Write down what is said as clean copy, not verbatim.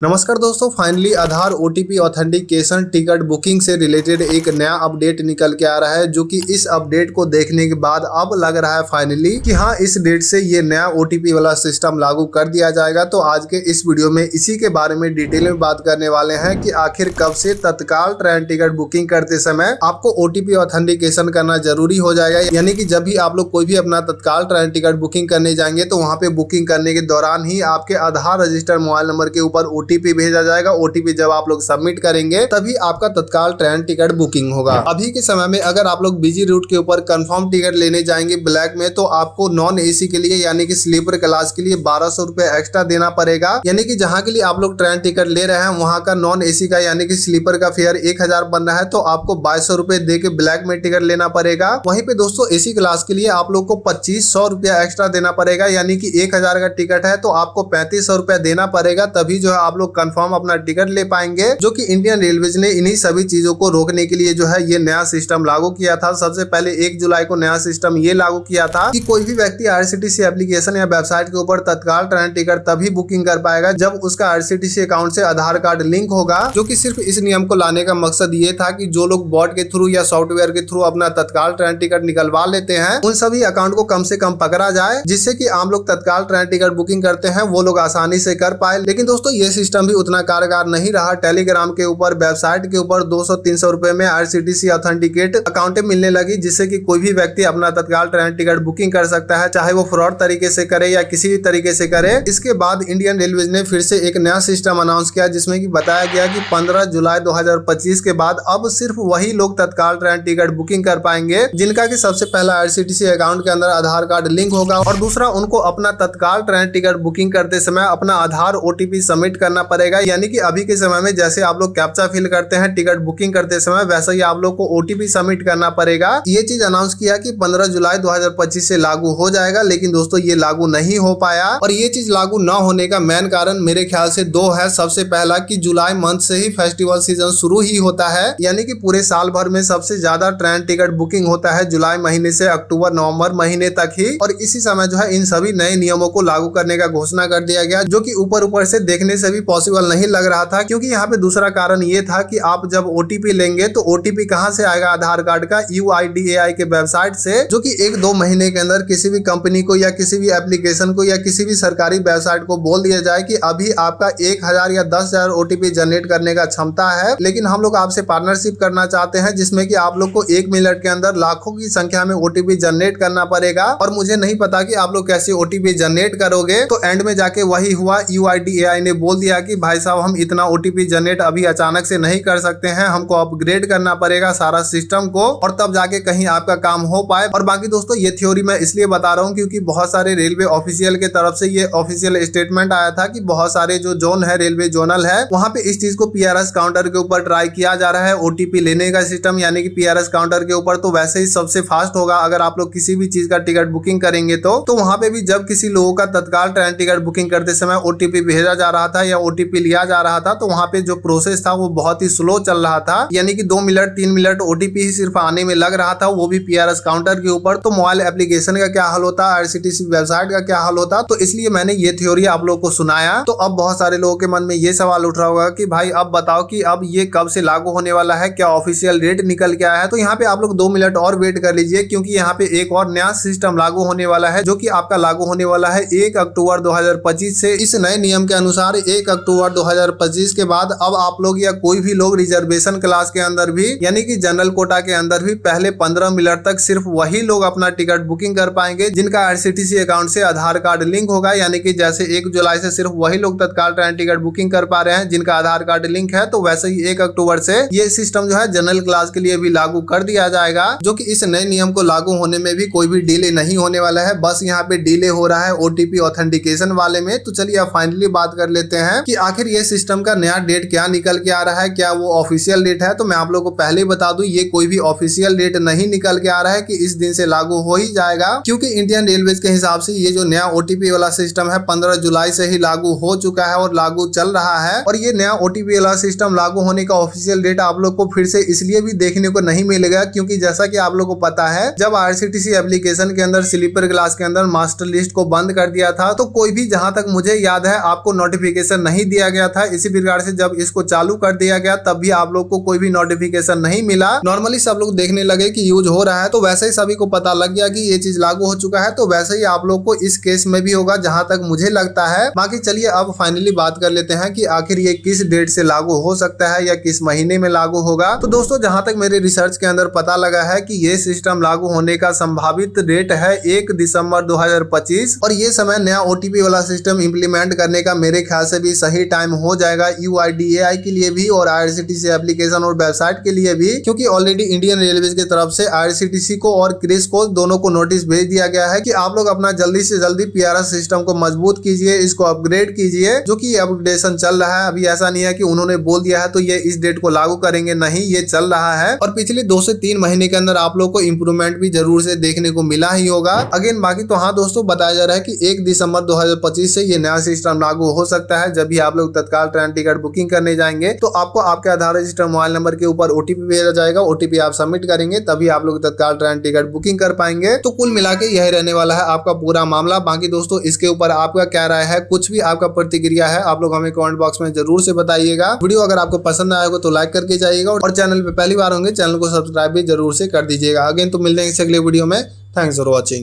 नमस्कार दोस्तों, फाइनली आधार OTP authentication ticket booking से रिलेटेड एक नया अपडेट निकल के आ रहा है, जो कि इस अपडेट को देखने के बाद अब लग रहा है फाइनली कि हाँ, इस डेट से ये नया ओटीपी वाला सिस्टम लागू कर दिया जाएगा। तो आज के इस वीडियो में इसी के बारे में डिटेल में बात करने वाले हैं कि आखिर कब से तत्काल ट्रेन टिकट बुकिंग करते समय आपको ओटीपी ऑथेंटिकेशन करना जरूरी हो जाएगा। यानी कि जब भी आप लोग कोई भी अपना तत्काल ट्रेन टिकट बुकिंग करने जाएंगे तो वहाँ पे बुकिंग करने के दौरान ही आपके आधार रजिस्टर्ड मोबाइल नंबर के ऊपर ओटीपी भेजा जाएगा। ओटीपी जब आप लोग सबमिट करेंगे तभी आपका तत्काल ट्रेन टिकट बुकिंग होगा। अभी के समय में अगर आप लोग बिजी रूट के ऊपर कंफर्म टिकट लेने जाएंगे ब्लैक में, तो आपको नॉन एसी के लिए यानी कि स्लीपर क्लास के लिए 1200 रुपए एक्स्ट्रा देना पड़ेगा। यानी कि जहाँ के लिए आप लोग ट्रेन टिकट ले रहे हैं वहाँ का नॉन एसी का यानी कि स्लीपर का फेयर 1000 बन रहा है, तो आपको 2200 रुपए दे के ब्लैक में टिकट लेना पड़ेगा। वहीं पे दोस्तों एसी क्लास के लिए आप लोग को 2500 रुपया एक्स्ट्रा देना पड़ेगा। यानी कि 1000 का टिकट है तो आपको 3500 रुपया देना पड़ेगा, तभी जो है आप लोग कंफर्म अपना टिकट ले पाएंगे। जो कि इंडियन रेलवेज ने इन्हीं सभी चीजों को रोकने के लिए जो है ये नया सिस्टम लागू किया था। सबसे पहले 1 जुलाई को नया सिस्टम ये लागू किया था कि कोई भी व्यक्ति आरसीटीसी एप्लीकेशन या वेबसाइट के ऊपर तत्काल ट्रेन टिकट तभी बुकिंग कर पाएगा जब उसका आरसीटीसी अकाउंट से आधार कार्ड लिंक होगा। जो कि सिर्फ इस नियम को लाने का मकसद ये था कि जो लोग बॉट के थ्रू या सॉफ्टवेयर के थ्रू अपना तत्काल ट्रेन टिकट निकलवा लेते हैं उन सभी अकाउंट को कम से कम पकड़ा जाए, जिससे कि आम लोग तत्काल ट्रेन टिकट बुकिंग करते हैं वो लोग आसानी से कर पाए। लेकिन दोस्तों ये सिस्टम भी उतना कारगर नहीं रहा। टेलीग्राम के ऊपर, वेबसाइट के ऊपर 200-300 रुपए में आरसीटीसी ऑथेंटिकेट अकाउंट मिलने लगी, जिससे कि कोई भी व्यक्ति अपना तत्काल ट्रेन टिकट बुकिंग कर सकता है, चाहे वो फ्रॉड तरीके से करे या किसी भी तरीके से करे। इसके बाद इंडियन रेलवे ने फिर से एक नया सिस्टम अनाउंस किया, जिसमें कि बताया गया कि 15 जुलाई 2025 के बाद अब सिर्फ वही लोग तत्काल ट्रेन टिकट बुकिंग कर पाएंगे जिनका कि सबसे पहला आरसीटीसी अकाउंट के अंदर आधार कार्ड लिंक होगा, और दूसरा उनको अपना तत्काल ट्रेन टिकट बुकिंग करते समय अपना आधार ओटीपी सबमिट करना पड़ेगा। यानी कि अभी के समय में जैसे आप लोग कैप्चा फिल करते हैं टिकट बुकिंग करते समय, वैसा ही आप लोग को ओटीपी सबमिट करना पड़ेगा। ये चीज अनाउंस किया कि 15 जुलाई 2025 से लागू हो जाएगा, लेकिन दोस्तों ये लागू नहीं हो पाया। और ये चीज लागू न होने का मेन कारण मेरे ख्याल से 2 है। सबसे पहला कि जुलाई मंथ से ही फेस्टिवल सीजन शुरू ही होता है, यानी कि पूरे साल भर में सबसे ज्यादा ट्रेन टिकट बुकिंग होता है जुलाई महीने से अक्टूबर नवंबर महीने तक ही। और इसी समय जो है इन सभी नए नियमों को लागू करने का घोषणा कर दिया गया, जो कि ऊपर से देखने से भी पॉसिबल नहीं लग रहा था। क्योंकि यहाँ पे दूसरा कारण ये था कि आप जब ओटीपी लेंगे तो ओटीपी कहाँ से आएगा आधार कार्ड का, UIDAI के वेबसाइट से, जो कि 1-2 महीने के अंदर किसी भी कंपनी को या किसी भी एप्लीकेशन को या किसी भी सरकारी वेबसाइट को बोल दिया जाए कि अभी आपका 1000 या 10,000 ओटीपी जनरेट करने का क्षमता है, लेकिन हम लोग आपसे पार्टनरशिप करना चाहते हैं जिसमें कि आप लोग को 1 मिनट के अंदर लाखों की संख्या में ओटीपी जनरेट करना पड़ेगा। और मुझे नहीं पता कि आप लोग कैसे ओटीपी जनरेट करोगे। तो एंड में जाके वही हुआ, UIDAI ने बोल दिया कि भाई साहब हम इतना ओटीपी जनरेट अभी अचानक से नहीं कर सकते हैं, हमको अपग्रेड करना पड़ेगा सारा सिस्टम को, और तब जाके कहीं आपका काम हो पाए। और बाकी दोस्तों ये थ्योरी मैं इसलिए बता रहा हूँ क्योंकि बहुत सारे रेलवे ऑफिशियल के तरफ से ये ऑफिशियल स्टेटमेंट आया था कि बहुत सारे जो जोन है, रेलवे जोनल है, वहाँ पे इस चीज को PRS काउंटर के ऊपर ट्राई किया जा रहा है, ओटीपी लेने का सिस्टम, यानी कि PRS काउंटर के ऊपर तो वैसे ही सबसे फास्ट होगा। अगर आप लोग किसी भी चीज का टिकट बुकिंग करेंगे तो वहाँ पे भी जब किसी लोगों का तत्काल ट्रेन टिकट बुकिंग करते समय ओटीपी भेजा जा रहा था या ओटीपी लिया जा रहा था, तो वहाँ पे जो प्रोसेस था वो बहुत ही स्लो चल रहा था। यानी कि 2 मिनट 3 मिनट ओटीपी ही सिर्फ आने में लग रहा था, वो भी PRS काउंटर के ऊपर। तो मोबाइल एप्लीकेशन का क्या हाल होता, आरसीटीसी वेबसाइट का क्या हाल होता। तो इसलिए मैंने ये थ्योरी आप लोग को सुनाया। तो अब बहुत सारे लोगों के मन में ये सवाल उठ रहा होगा कि भाई अब बताओ कि अब ये कब से लागू होने वाला है, क्या ऑफिशियल डेट निकल के आया है। तो यहाँ पे आप लोग 2 मिनट और वेट कर लीजिए, क्योंकि यहाँ पे एक और नया सिस्टम लागू होने वाला है, जो कि आपका लागू होने वाला है 1 अक्टूबर 2025 से। इस नए नियम के अनुसार 1 अक्टूबर 2025 के बाद अब आप लोग या कोई भी लोग रिजर्वेशन क्लास के अंदर भी यानी कि जनरल कोटा के अंदर भी पहले 15 मिनट तक सिर्फ वही लोग अपना टिकट बुकिंग कर पाएंगे जिनका आरसीटीसी अकाउंट से आधार कार्ड लिंक होगा। यानी कि जैसे 1 जुलाई से सिर्फ वही लोग तत्काल ट्रेन टिकट बुकिंग कर पा रहे हैं जिनका आधार कार्ड लिंक है, तो वैसे ही 1 अक्टूबर से ये सिस्टम जो है जनरल क्लास के लिए भी लागू कर दिया जाएगा। जो कि इस नए नियम को लागू होने में भी कोई भी डिले नहीं होने वाला है, बस यहाँ पे डिले हो रहा है ओटीपी ऑथेंटिकेशन वाले में। तो चलिए अब फाइनली बात कर लेते हैं कि आखिर ये सिस्टम का नया डेट क्या निकल के आ रहा है, क्या वो ऑफिशियल डेट है। तो मैं आप लोगों को पहले ही बता दूं ये कोई भी ऑफिशियल डेट नहीं निकल के आ रहा है कि इस दिन से लागू हो ही जाएगा, क्योंकि इंडियन रेलवे के हिसाब से ये जो नया ओटीपी वाला सिस्टम है 15 जुलाई से ही लागू हो चुका है और लागू चल रहा है। और ये नया ओटीपी वाला सिस्टम लागू होने का ऑफिशियल डेट आप लोग को फिर से इसलिए भी देखने को नहीं मिलेगा क्योंकि जैसा कि आप लोग को पता है जब आरसीटीसी एप्लीकेशन के अंदर स्लीपर क्लास के अंदर मास्टर लिस्ट को बंद कर दिया था तो कोई भी, जहां तक मुझे याद है, आपको नोटिफिकेशन नहीं दिया गया था। इसी प्रकार से जब इसको चालू कर दिया गया तब भी आप लोग को कोई भी नोटिफिकेशन नहीं मिला। नॉर्मली सब लोग देखने लगे कि यूज हो रहा है, तो वैसे ही सभी को पता लग गया कि ये चीज लागू हो चुका है। तो वैसे ही आप लोग को इस केस में भी होगा जहां तक मुझे लगता है। बाकी चलिए अब फाइनली बात कर लेते हैं कि आखिर ये किस डेट से लागू हो सकता है या किस महीने में लागू होगा। तो दोस्तों जहां तक मेरे रिसर्च के अंदर पता लगा है कि ये सिस्टम लागू होने का संभावित डेट है 1 दिसंबर 2025 और ये समय नया ओटीपी वाला सिस्टम इंप्लीमेंट करने का मेरे ख्याल से भी सही टाइम हो जाएगा UIDAI के लिए भी और IRCTC एप्लीकेशन और वेबसाइट के लिए भी, क्योंकि ऑलरेडी इंडियन रेलवे की तरफ से IRCTC को और क्रिस को दोनों को नोटिस भेज दिया गया है कि आप लोग अपना जल्दी से जल्दी PRS सिस्टम को मजबूत कीजिए, इसको अपग्रेड कीजिए, जो कि अपग्रेडेशन चल रहा है। अभी ऐसा नहीं है कि उन्होंने बोल दिया है तो ये इस डेट को लागू करेंगे, नहीं, ये चल रहा है और पिछले 2 से 3 महीने के अंदर आप लोग को इंप्रूवमेंट भी जरूर से देखने को मिला ही होगा। अगेन बाकी तो हाँ दोस्तों बताया जा रहा है कि 1 दिसंबर 2025 से ये नया सिस्टम लागू हो सकता है। जब भी आप लोग तत्काल ट्रेन टिकट बुकिंग करने जाएंगे तो आपको आपके आधार रजिस्टर मोबाइल नंबर के ऊपर OTP भेजा जाएगा। OTP आप सबमिट करेंगे तभी आप लोग तत्काल ट्रेन टिकट बुकिंग कर पाएंगे। तो कुल मिला के यही रहने वाला है आपका पूरा मामला। बाकी दोस्तों इसके ऊपर आपका क्या राय है, कुछ भी आपका प्रतिक्रिया है, आप लोग हमें कमेंट बॉक्स में जरूर से बताइएगा। वीडियो अगर आपको पसंद आएगा तो लाइक करके जाइएगा और चैनल पे पहली बार होंगे चैनल को सब्सक्राइब भी जरूर से कर दीजिएगा। अगेन तो मिलते हैं इस अगले वीडियो में। Thanks for watching.